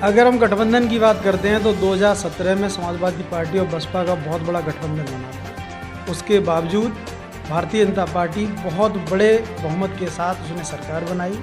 अगर हम गठबंधन की बात करते हैं तो 2017 में समाजवादी पार्टी और बसपा का बहुत बड़ा गठबंधन बना था। उसके बावजूद भारतीय जनता पार्टी बहुत बड़े बहुमत के साथ उसने सरकार बनाई।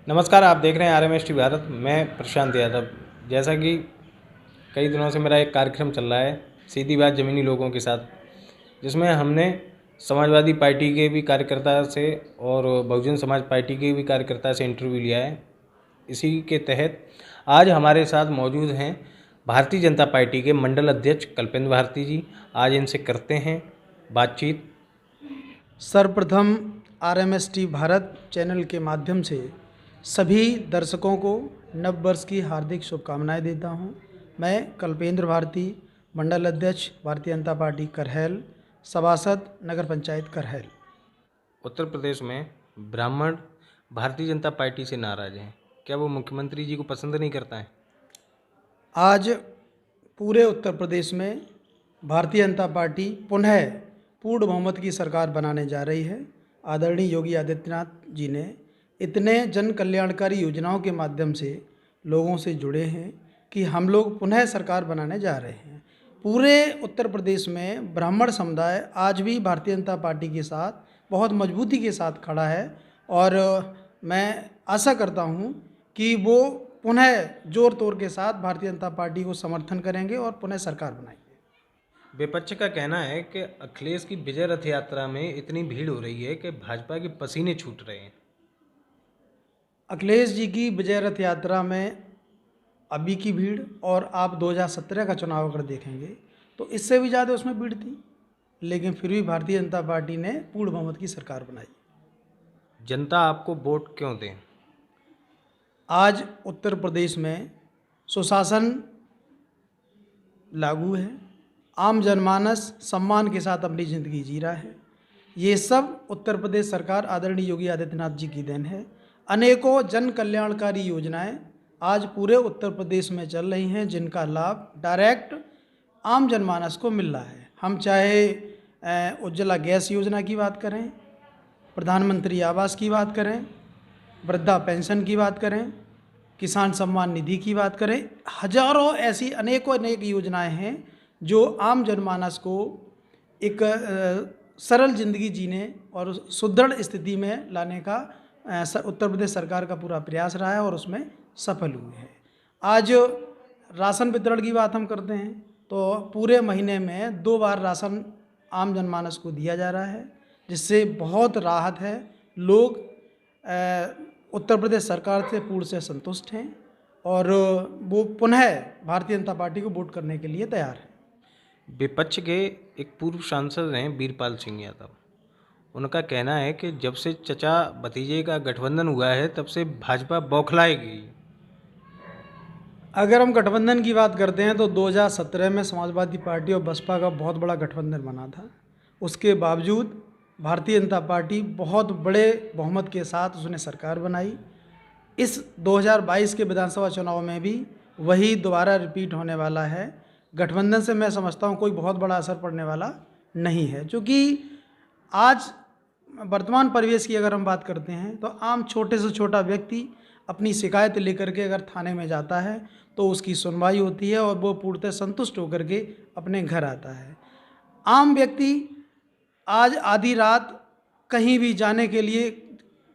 नमस्कार, आप देख रहे हैं RMST भारत। मैं प्रशांत यादव। जैसा कि कई दिनों से मेरा एक कार्यक्रम चल रहा है सीधी बात ज़मीनी लोगों के साथ, जिसमें हमने समाजवादी पार्टी के भी कार्यकर्ता से और बहुजन समाज पार्टी के भी कार्यकर्ता से इंटरव्यू लिया है। इसी के तहत आज हमारे साथ मौजूद हैं भारतीय जनता पार्टी के मंडल अध्यक्ष कल्पेंद्र भारती जी। आज इनसे करते हैं बातचीत। सर्वप्रथम RMST भारत चैनल के माध्यम से सभी दर्शकों को नव वर्ष की हार्दिक शुभकामनाएं देता हूं। मैं कल्पेंद्र भारती, मंडल अध्यक्ष भारतीय जनता पार्टी करहैल, सभासद नगर पंचायत करहैल। उत्तर प्रदेश में ब्राह्मण भारतीय जनता पार्टी से नाराज हैं। क्या वो मुख्यमंत्री जी को पसंद नहीं करता है? आज पूरे उत्तर प्रदेश में भारतीय जनता पार्टी पुनः पूर्ण बहुमत की सरकार बनाने जा रही है। आदरणीय योगी आदित्यनाथ जी ने इतने जन कल्याणकारी योजनाओं के माध्यम से लोगों से जुड़े हैं कि हम लोग पुनः सरकार बनाने जा रहे हैं। पूरे उत्तर प्रदेश में ब्राह्मण समुदाय आज भी भारतीय जनता पार्टी के साथ बहुत मजबूती के साथ खड़ा है और मैं आशा करता हूं कि वो पुनः जोर तोड़ के साथ भारतीय जनता पार्टी को समर्थन करेंगे और पुनः सरकार बनाएंगे। विपक्ष का कहना है कि अखिलेश की विजय रथ यात्रा में इतनी भीड़ हो रही है कि भाजपा के पसीने छूट रहे हैं। अखिलेश जी की विजय रथ यात्रा में अभी की भीड़ और आप 2017 का चुनाव अगर देखेंगे तो इससे भी ज़्यादा उसमें भीड़ थी, लेकिन फिर भी भारतीय जनता पार्टी ने पूर्ण बहुमत की सरकार बनाई। जनता आपको वोट क्यों दें? आज उत्तर प्रदेश में सुशासन लागू है, आम जनमानस सम्मान के साथ अपनी ज़िंदगी जी रहा है। ये सब उत्तर प्रदेश सरकार आदरणीय योगी आदित्यनाथ जी की देन है। अनेकों जन कल्याणकारी योजनाएं आज पूरे उत्तर प्रदेश में चल रही हैं, जिनका लाभ डायरेक्ट आम जनमानस को मिल रहा है। हम चाहे उज्ज्वला गैस योजना की बात करें, प्रधानमंत्री आवास की बात करें, वृद्धा पेंशन की बात करें, किसान सम्मान निधि की बात करें, हजारों ऐसी अनेकों अनेक योजनाएं हैं जो आम जनमानस को एक सरल ज़िंदगी जीने और सुदृढ़ स्थिति में लाने का उत्तर प्रदेश सरकार का पूरा प्रयास रहा है और उसमें सफल हुए हैं। आज राशन वितरण की बात हम करते हैं तो पूरे महीने में 2 बार राशन आम जनमानस को दिया जा रहा है, जिससे बहुत राहत है। लोग उत्तर प्रदेश सरकार से पूर्ण से संतुष्ट हैं और वो पुनः भारतीय जनता पार्टी को वोट करने के लिए तैयार है। विपक्ष के एक पूर्व सांसद हैं वीरपाल सिंह यादव। उनका कहना है कि जब से चचा भतीजे का गठबंधन हुआ है तब से भाजपा बौखलाएगी। अगर हम गठबंधन की बात करते हैं तो 2017 में समाजवादी पार्टी और बसपा का बहुत बड़ा गठबंधन बना था। उसके बावजूद भारतीय जनता पार्टी बहुत बड़े बहुमत के साथ उसने सरकार बनाई। इस 2022 के विधानसभा चुनाव में भी वही दोबारा रिपीट होने वाला है। गठबंधन से मैं समझता हूँ कोई बहुत बड़ा असर पड़ने वाला नहीं है, क्योंकि आज वर्तमान परिवेश की अगर हम बात करते हैं तो आम छोटे से छोटा व्यक्ति अपनी शिकायत लेकर के अगर थाने में जाता है तो उसकी सुनवाई होती है और वो पूर्णतः संतुष्ट होकर के अपने घर आता है। आम व्यक्ति आज आधी रात कहीं भी जाने के लिए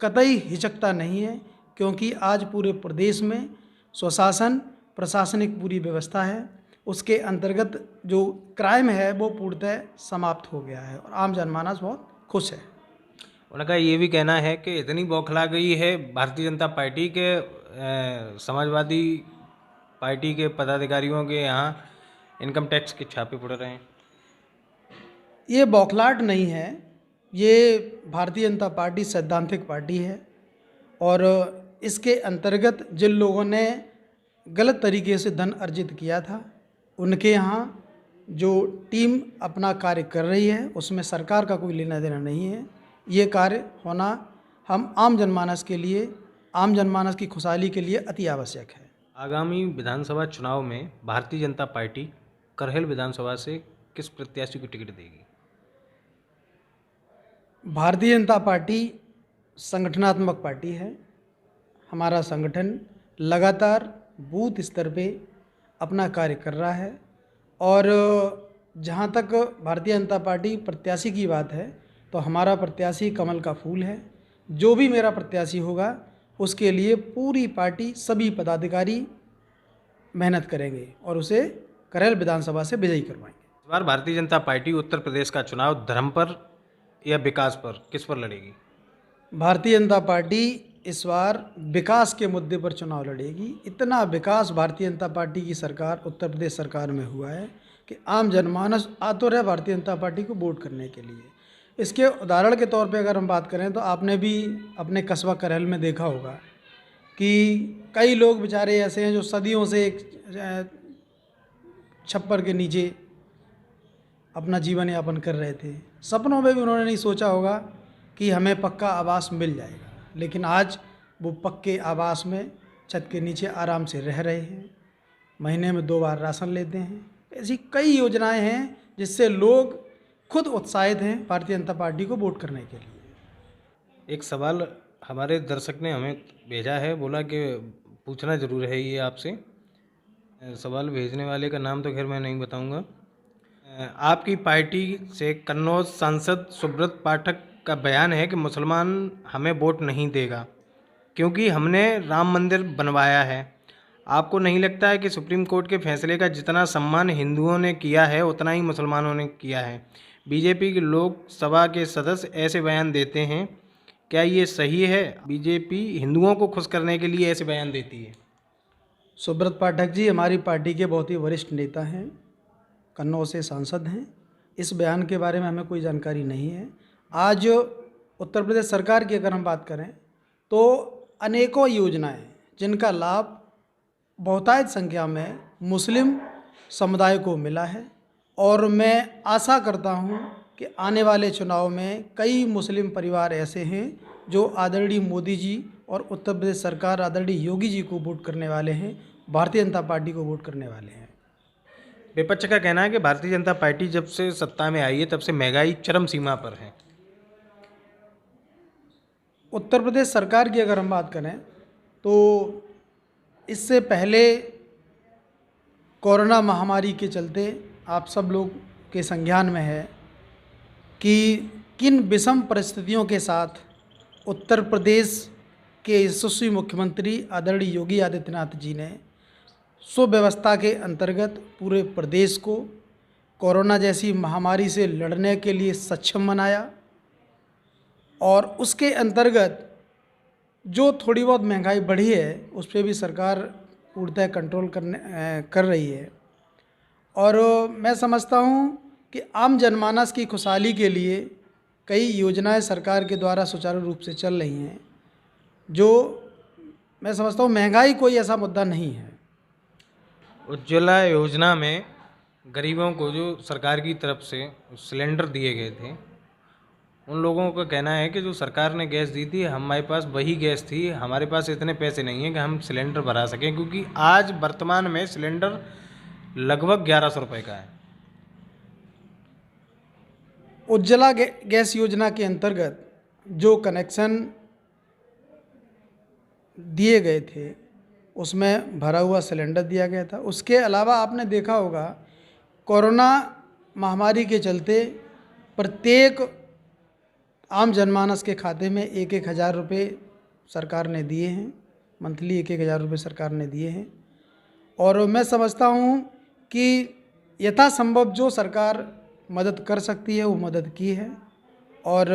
कतई हिचकता नहीं है, क्योंकि आज पूरे प्रदेश में स्वशासन प्रशासनिक पूरी व्यवस्था है। उसके अंतर्गत जो क्राइम है वो पूर्णतः समाप्त हो गया है और आम जनमानस बहुत खुश है। उनका ये भी कहना है कि इतनी बौखला गई है भारतीय जनता पार्टी के समाजवादी पार्टी के पदाधिकारियों के यहाँ इनकम टैक्स के छापे पड़ रहे हैं। ये बौखलाहट नहीं है, ये भारतीय जनता पार्टी सैद्धांतिक पार्टी है और इसके अंतर्गत जिन लोगों ने गलत तरीके से धन अर्जित किया था उनके यहाँ जो टीम अपना कार्य कर रही है उसमें सरकार का कोई लेना देना नहीं है। ये कार्य होना हम आम जनमानस के लिए, आम जनमानस की खुशहाली के लिए अति आवश्यक है। आगामी विधानसभा चुनाव में भारतीय जनता पार्टी करहल विधानसभा से किस प्रत्याशी को टिकट देगी? भारतीय जनता पार्टी संगठनात्मक पार्टी है। हमारा संगठन लगातार बूथ स्तर पे अपना कार्य कर रहा है और जहाँ तक भारतीय जनता पार्टी प्रत्याशी की बात है तो हमारा प्रत्याशी कमल का फूल है। जो भी मेरा प्रत्याशी होगा उसके लिए पूरी पार्टी सभी पदाधिकारी मेहनत करेंगे और उसे करेल विधानसभा से विजयी करवाएंगे। इस बार भारतीय जनता पार्टी उत्तर प्रदेश का चुनाव धर्म पर या विकास पर, किस पर लड़ेगी? भारतीय जनता पार्टी इस बार विकास के मुद्दे पर चुनाव लड़ेगी। इतना विकास भारतीय जनता पार्टी की सरकार, उत्तर प्रदेश सरकार में हुआ है कि आम जनमानस आतुर है भारतीय जनता पार्टी को वोट करने के लिए। इसके उदाहरण के तौर पे अगर हम बात करें तो आपने भी अपने कस्बा करेल में देखा होगा कि कई लोग बेचारे ऐसे हैं जो सदियों से एक छप्पर के नीचे अपना जीवन यापन कर रहे थे। सपनों में भी उन्होंने नहीं सोचा होगा कि हमें पक्का आवास मिल जाएगा, लेकिन आज वो पक्के आवास में छत के नीचे आराम से रह रहे हैं, महीने में 2 बार राशन लेते हैं। ऐसी कई योजनाएं हैं जिससे लोग खुद उत्साहित हैं भारतीय जनता पार्टी को वोट करने के लिए। एक सवाल हमारे दर्शक ने हमें भेजा है, बोला कि पूछना ज़रूर है ये आपसे। सवाल भेजने वाले का नाम तो खैर मैं नहीं बताऊंगा। आपकी पार्टी से कन्नौज सांसद सुब्रत पाठक का बयान है कि मुसलमान हमें वोट नहीं देगा क्योंकि हमने राम मंदिर बनवाया है। आपको नहीं लगता है कि सुप्रीम कोर्ट के फैसले का जितना सम्मान हिंदुओं ने किया है उतना ही मुसलमानों ने किया है? बीजेपी के लोकसभा के सदस्य ऐसे बयान देते हैं, क्या ये सही है? बीजेपी हिंदुओं को खुश करने के लिए ऐसे बयान देती है? सुब्रत पाठक जी हमारी पार्टी के बहुत ही वरिष्ठ नेता हैं, कन्नौज से सांसद हैं। इस बयान के बारे में हमें कोई जानकारी नहीं है। आज उत्तर प्रदेश सरकार की अगर हम बात करें तो अनेकों योजनाएं जिनका लाभ बहुतायत संख्या में मुस्लिम समुदाय को मिला है और मैं आशा करता हूं कि आने वाले चुनाव में कई मुस्लिम परिवार ऐसे हैं जो आदरणीय मोदी जी और उत्तर प्रदेश सरकार आदरणीय योगी जी को वोट करने वाले हैं, भारतीय जनता पार्टी को वोट करने वाले हैं। विपक्ष का कहना है कि भारतीय जनता पार्टी जब से सत्ता में आई है तब से महंगाई चरम सीमा पर है। उत्तर प्रदेश सरकार की अगर हम बात करें तो इससे पहले कोरोना महामारी के चलते आप सब लोग के संज्ञान में है कि किन विषम परिस्थितियों के साथ उत्तर प्रदेश के यशस्वी मुख्यमंत्री आदरणीय योगी आदित्यनाथ जी ने सुव्यवस्था के अंतर्गत पूरे प्रदेश को कोरोना जैसी महामारी से लड़ने के लिए सक्षम बनाया और उसके अंतर्गत जो थोड़ी बहुत महंगाई बढ़ी है उस पर भी सरकार पूर्णतः कंट्रोल कर रही है। और मैं समझता हूँ कि आम जनमानस की खुशहाली के लिए कई योजनाएं सरकार के द्वारा सुचारू रूप से चल रही हैं, जो मैं समझता हूँ महंगाई कोई ऐसा मुद्दा नहीं है। उज्ज्वला योजना में गरीबों को जो सरकार की तरफ से सिलेंडर दिए गए थे, उन लोगों का कहना है कि जो सरकार ने गैस दी थी हमारे पास वही गैस थी, हमारे पास इतने पैसे नहीं हैं कि हम सिलेंडर भरा सकें, क्योंकि आज वर्तमान में सिलेंडर लगभग 1100 रुपये का है। उज्ज्वला गैस योजना के अंतर्गत जो कनेक्शन दिए गए थे उसमें भरा हुआ सिलेंडर दिया गया था। उसके अलावा आपने देखा होगा कोरोना महामारी के चलते प्रत्येक आम जनमानस के खाते में 1,000 रुपये सरकार ने दिए हैं, मंथली 1,000 रुपये सरकार ने दिए हैं। और मैं समझता हूँ कि यथासंभव जो सरकार मदद कर सकती है वो मदद की है और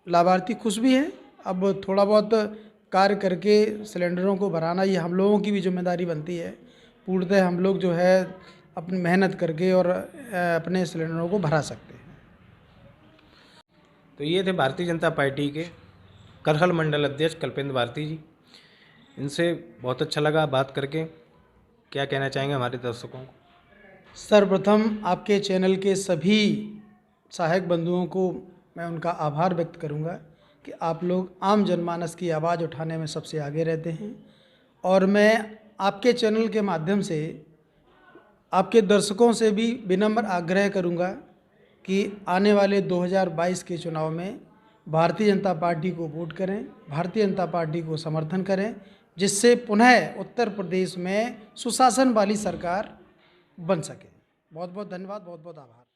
लाभार्थी खुश भी है। अब थोड़ा बहुत कार्य करके सिलेंडरों को भराना ये हम लोगों की भी जिम्मेदारी बनती है। पूर्णतः हम लोग जो है अपनी मेहनत करके और अपने सिलेंडरों को भरा सकते हैं। तो ये थे भारतीय जनता पार्टी के करहल मंडल अध्यक्ष कल्पेंद्र भारती जी। इनसे बहुत अच्छा लगा बात करके। क्या कहना चाहेंगे हमारे दर्शकों को? सर्वप्रथम आपके चैनल के सभी सहायक बंधुओं को मैं उनका आभार व्यक्त करूंगा कि आप लोग आम जनमानस की आवाज़ उठाने में सबसे आगे रहते हैं। और मैं आपके चैनल के माध्यम से आपके दर्शकों से भी विनम्र आग्रह करूंगा कि आने वाले 2022 के चुनाव में भारतीय जनता पार्टी को वोट करें, भारतीय जनता पार्टी को समर्थन करें, जिससे पुनः उत्तर प्रदेश में सुशासन वाली सरकार बन सके। बहुत बहुत धन्यवाद, बहुत बहुत आभार।